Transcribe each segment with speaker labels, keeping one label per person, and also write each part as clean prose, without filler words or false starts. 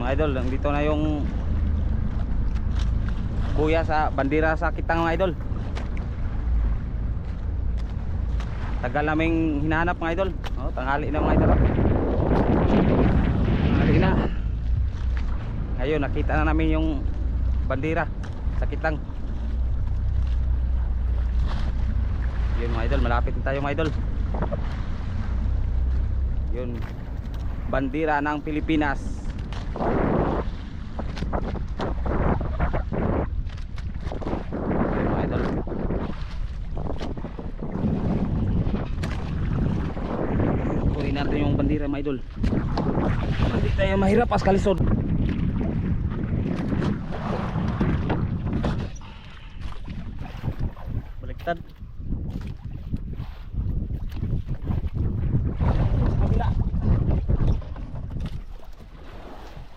Speaker 1: Mga idol, dito na yung buya sa bandira sa Kitang mga idol. Tagal naming hinahanap mga idol. Oh, tanghali na mga idol. Tanghali na. Ngayon nakita na namin yung bandira sa Kitang. Yun mga idol, malapit na tayo mga idol. Yun, bandira ng Pilipinas. Yun mga idol. Kunin natin yung bandira mga idol. Hindi tayo mahirap as kalisod. Baliktad.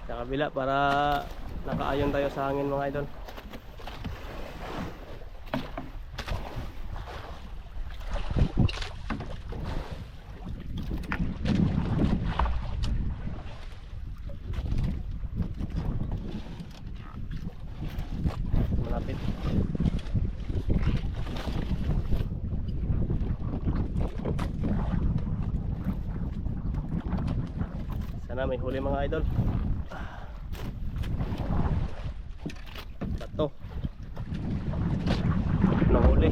Speaker 2: Sa kabila para nakaayon tayo sa hangin mga idol. Malapit. Sana may huli mga idol. Bato. Nahuli.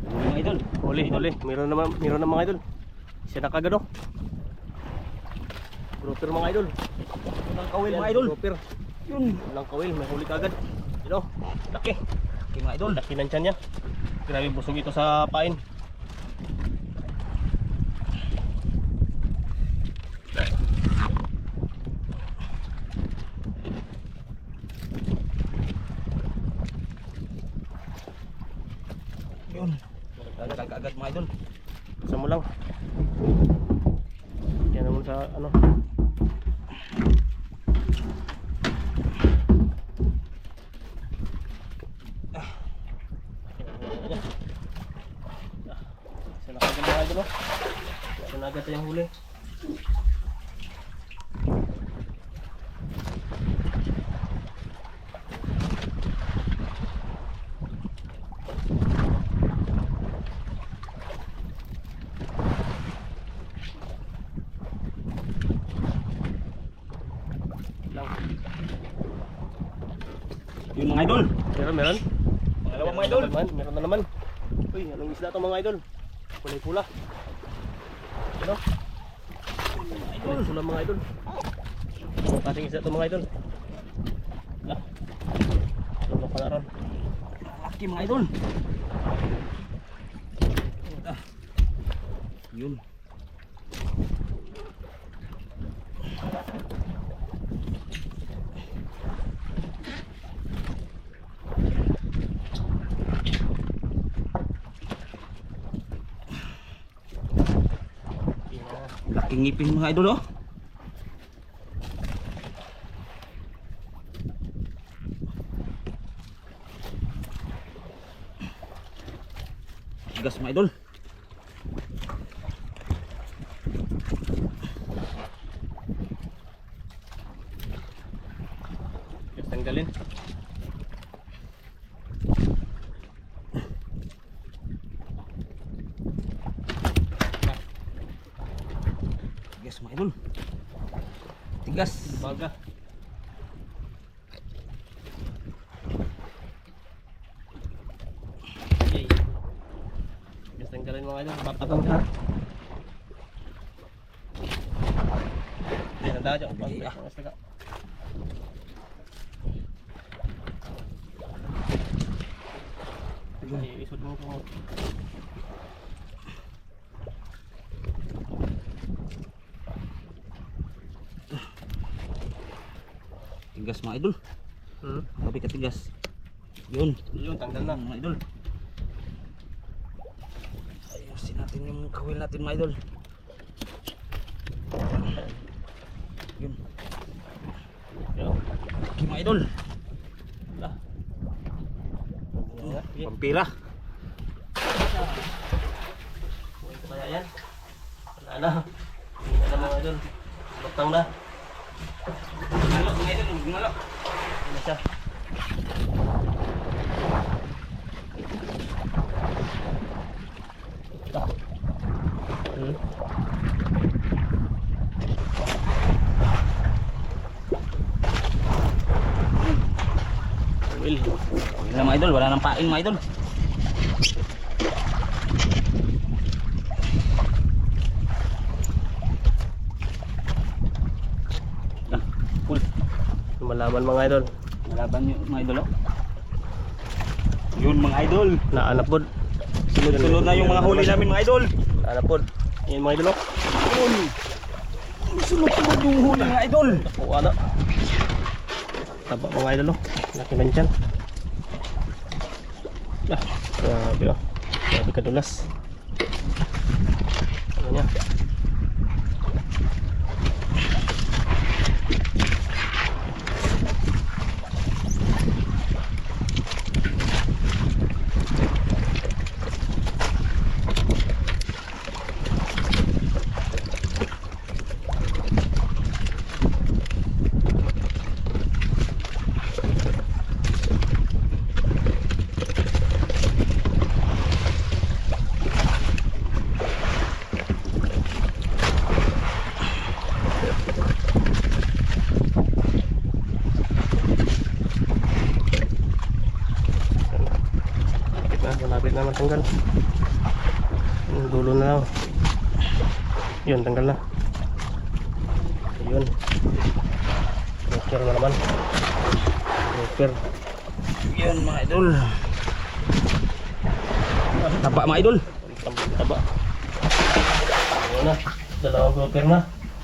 Speaker 1: Mga idol.
Speaker 2: Huli. Meron na mga idol. Isa na kagad oh. Grouper mga idol.
Speaker 1: Walang kawil mga idol.
Speaker 2: Grouper.
Speaker 1: Yun.
Speaker 2: Walang kawil, may huli kagad. Yun oh, laki.
Speaker 1: Okay mga idol.
Speaker 2: Laki ng tiyan niya. Grabe busog ito sa pain.
Speaker 1: Yun. Tagal kaagad mga idol.
Speaker 2: Isa mo lang. Kaya naman sa ano. Isa na kagad mga idol oh. Isa na agad yung huli.
Speaker 1: Yun mga idol.
Speaker 2: Meron.
Speaker 1: Pangalawang mga idol.
Speaker 2: Meron na naman. Uy, anong isda to mga idol? Kulay pula. Ano? Kulay pula mga idol. Ang kasing isda to mga idol. Lah. Ano pa na ron?
Speaker 1: Laki mga idol. Yun. Laking ngipin mga idol oh. Tigas mga idol.
Speaker 2: Yes, tanggalin.
Speaker 1: Tigas mga idol. Tigas.
Speaker 2: Baga. Okay. Yes, tanggalin mga idol. Papatang ka. Yan, ang dadyo. Isod mo po.
Speaker 1: Tigas mga idol. Grabe katigas. Yun.
Speaker 2: Yun, tanggal na.
Speaker 1: Mga idol. Ayusin natin. natin yung kawil natin mga idol. Yun.
Speaker 2: Yun.
Speaker 1: Okay mga idol.
Speaker 2: Ah.
Speaker 1: Pampira.
Speaker 2: Buhay ko kaya yan? Wala na. Hindi na mga idol. Lutang na.
Speaker 1: Gumalo mga idol, gumalo.
Speaker 2: Ano na siya? Ah.
Speaker 1: Kawil. Kawil na mga idol, wala nang pain mga idol.
Speaker 2: Cool. Lumalaban mga idol.
Speaker 1: Malaban yun mga idol oh. Yun mga idol.
Speaker 2: Naanap po.
Speaker 1: Sunod-sunod na yung mga huli namin mga idol.
Speaker 2: Naanap po. Yan mga idol.
Speaker 1: Yun. Sunod-sunod yung huli mga idol.
Speaker 2: Ako ano. Taba mga idol. Laki man dyan. Ah, grabe oh. Grabe kadulas. Ano niya? Malapit na matanggal. Yung dulo na lang. Yun, tanggal na. Yun. Rocker na naman. Rocker.
Speaker 1: Yun mga idol. Taba mga idol.
Speaker 2: Taba. Ayun na. Dalawang rocker na.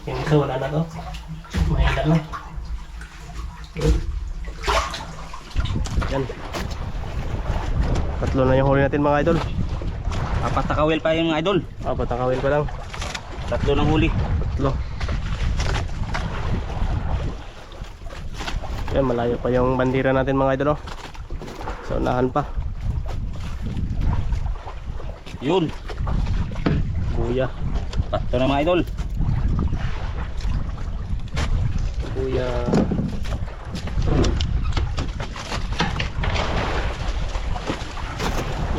Speaker 2: Yung isa wala na to. Mahina na. Yan. Tatlo na yung huli natin mga idol.
Speaker 1: Apat na kawil pa yung mga idol.
Speaker 2: Apat na kawil pa lang.
Speaker 1: Tatlo ng huli.
Speaker 2: Tatlo. Yan, malayo pa yung bandira natin mga idol oh. Sa unahan pa.
Speaker 1: Yun.
Speaker 2: Buya.
Speaker 1: Tatlo na mga idol.
Speaker 2: Buya.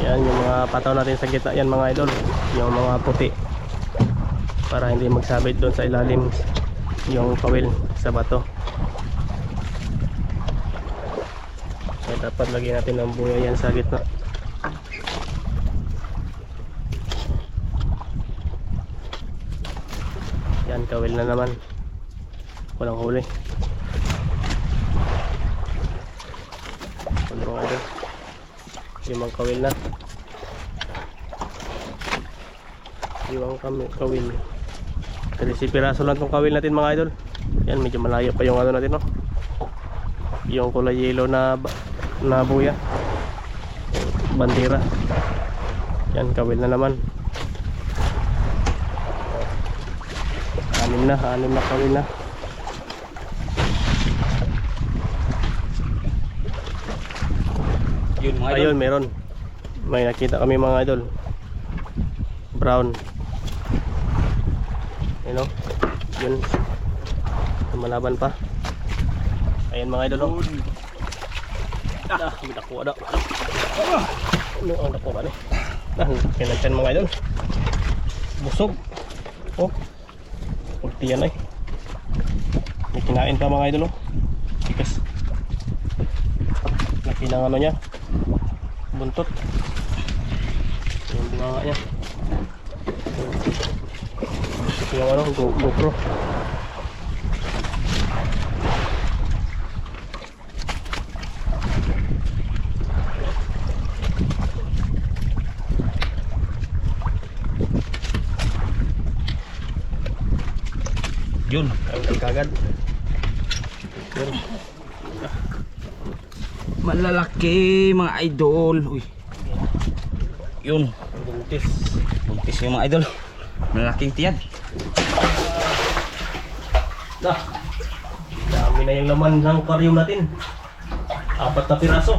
Speaker 2: Yan yung mga pataw natin sa gitna yan mga idol. Yung mga puti. Para hindi magsabit doon sa ilalim yung kawil sa bato. Kaya dapat lagyan natin ng buya yan sa gitna. Yan, kawil na naman. Walang huli. Ano mga idol? Limang kawil na. Limang kawil. 13 piraso lang tong kawil natin mga idol. Yan, medyo malayo pa yung ano natin no. Yung kulay yellow na buya. Bandera. Yan, kawil na naman. Anim na kawil na.
Speaker 1: Yun mga idol.
Speaker 2: Ayun, meron. May nakita kami mga idol. Brown. You know? Yun. Lumalaban pa. Ayan mga idol. Oh. May nakuha na. Ano ang nakuha na? Kinagtan mga idol. Busog. Oh. Pagtiyan ay. May kinain pa mga idol. Oh. Tikas. Laki ng ano niya. Buntot. Yung bunga niya. Yung ano, GoPro.
Speaker 1: Yun.
Speaker 2: Ang kagad. Yun.
Speaker 1: Malalaki mga idol. Uy. Yun.
Speaker 2: Ang buntis.
Speaker 1: Buntis yung mga idol. Malaking tiyan.
Speaker 2: Nah, dami na yung laman ng aquarium natin. 4 na piraso.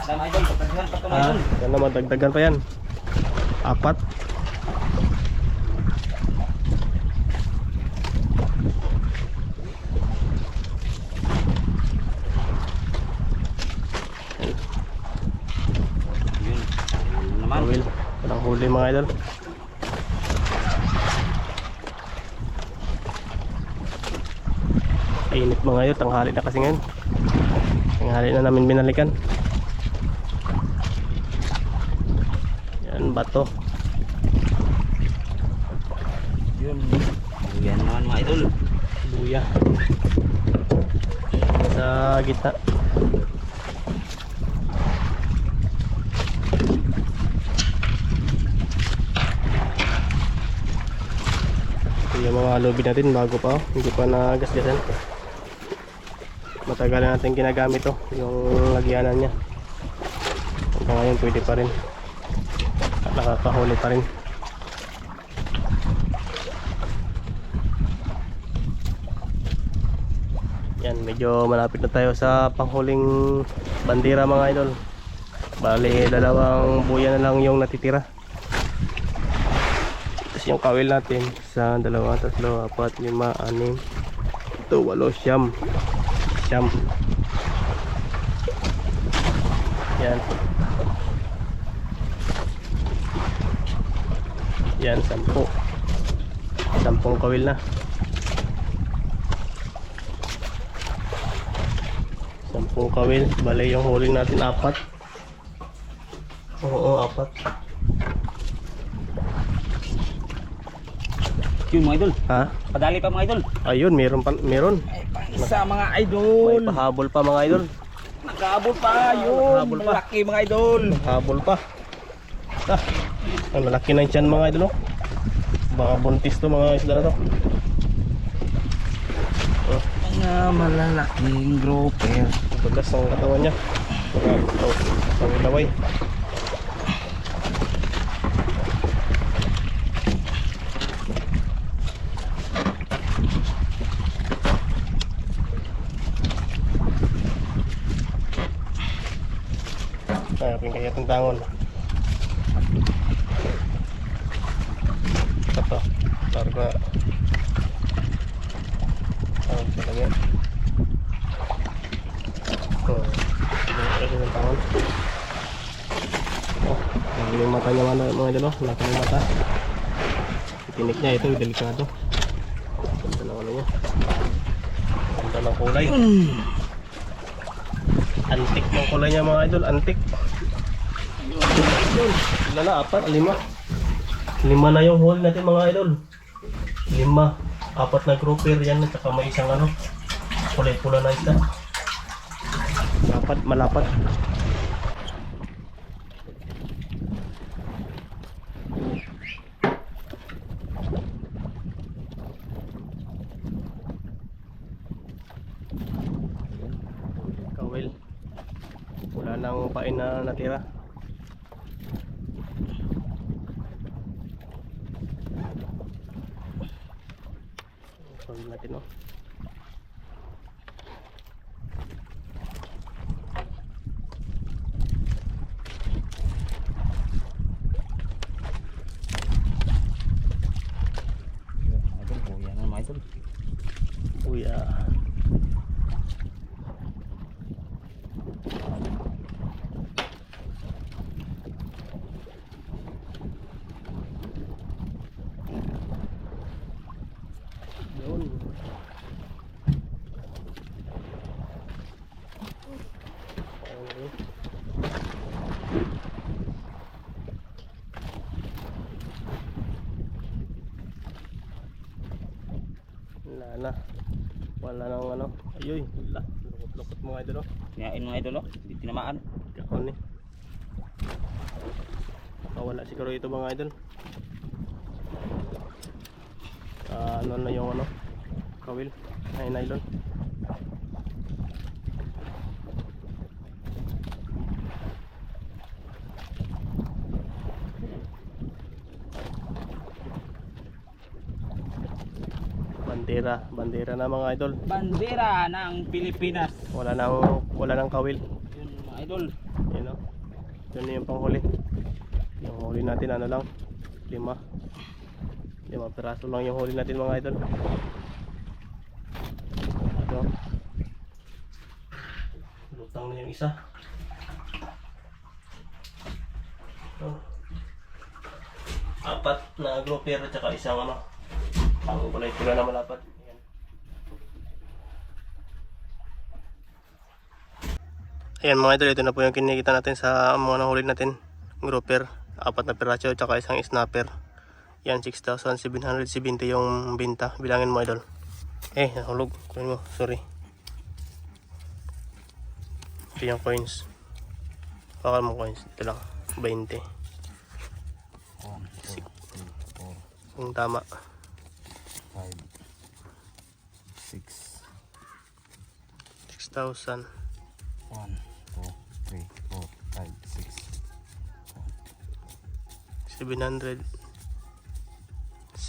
Speaker 1: Ada mga idol, pagdagdagan pa ito mga idol.
Speaker 2: Yan naman, dagdagan pa yan. 4.
Speaker 1: Yun. Yun naman.
Speaker 2: Will, walang huli mga idol. Init mga idol, tanghali na kasi ngayon. Tanghali na namin binalikan. Yan, bato.
Speaker 1: Yun. Yan naman mga idol.
Speaker 2: Luya. Sa gitna. Ito yung mga lobby natin, bago pa, oh. Hindi pa nagasgasan. Matagal na natin ginagamit to, yung lagyanan niya. Hanggang ngayon pwede pa rin. At nakakahuli pa rin. Yan, medyo malapit na tayo sa panghuling bandera mga idol. Bali, 2 buya na lang yung natitira. Tapos yung kawil natin sa 2, 3, 4, 5, 6 ito, 8, siyam. Yan. Yan, 10 kawil na. 10 kawil. Bale yung huling natin 4. Oo, 4.
Speaker 1: Yun mga idol.
Speaker 2: Ha?
Speaker 1: Padali pa mga idol.
Speaker 2: Ayun, meron pa, meron.
Speaker 1: Ay, isa mga
Speaker 2: May
Speaker 1: idol.
Speaker 2: pahabol pa mga idol.
Speaker 1: Nakahabol pa yun.
Speaker 2: Nakahabol pa.
Speaker 1: Malaki mga idol.
Speaker 2: Habol pa. Ah, ang malaki na yung tiyan mga idol, oh. Baka buntis to mga isda na to. Oh,
Speaker 1: Mga malalaking grouper.
Speaker 2: tugas ang katawan niya. Laway. Ay, aking kaya itong tangon. Ito, larga. Tangon sa lagay. Oh, ito yung tangon. Oh, yung mata niya mga idol, oh. Laki ng mata. Tinik niya, ito, delikado. Ganda ng ano niya. Ganda ng kulay. Antik ng kulay niya mga idol, antik. Ilan na? 4? 5? 5 na yung hole natin mga idol. 5. 4 na grouper yan at saka may isang ano, kulay pula na isda. Malapat. Kawil. Wala nang pain na natira. Kawil natin, oh.
Speaker 1: Idol, buya na mga idol.
Speaker 2: Uy, yun. Wala nang ano. Ayoy, wala. Lukot-lukot mga idol, oh.
Speaker 1: Kinain mga idol, oh. Hindi tinamaan.
Speaker 2: Kahon eh. Nakawala siguro ito mga idol. Ano na yung ano, kawil ay nylon. Bandera na mga idol.
Speaker 1: Bandera ng Pilipinas.
Speaker 2: Wala nang kawil.
Speaker 1: Yun mga idol.
Speaker 2: Yun o. Yun yung panghuli. Yung huli natin ano lang, 5 piraso lang yung huli natin mga idol. Ito. Lutang na yung isa. Ito. 4 na grouper at saka isang ano, ang kulay pula na malapad. Ayan. Ayan mga idol, ito na po yung kinikita natin sa mga nahuli natin. Grouper, 4 na piraso at saka isang snapper. Yan, 6,770 yung binta. Bilangin mo idol. Nahulog. Kunin mo, sorry. Ito yung coins. Pakal mo coins. Ito lang, 20.
Speaker 1: 1, 2, 3, 4,
Speaker 2: Kung tama.
Speaker 1: 5, 6.
Speaker 2: 6,000.
Speaker 1: 1, 2, 3, 4, 5, 6.
Speaker 2: 770.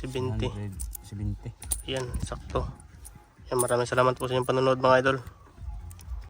Speaker 1: 170.
Speaker 2: Yan, sakto. Yan, maraming salamat po sa inyong panonood mga idol.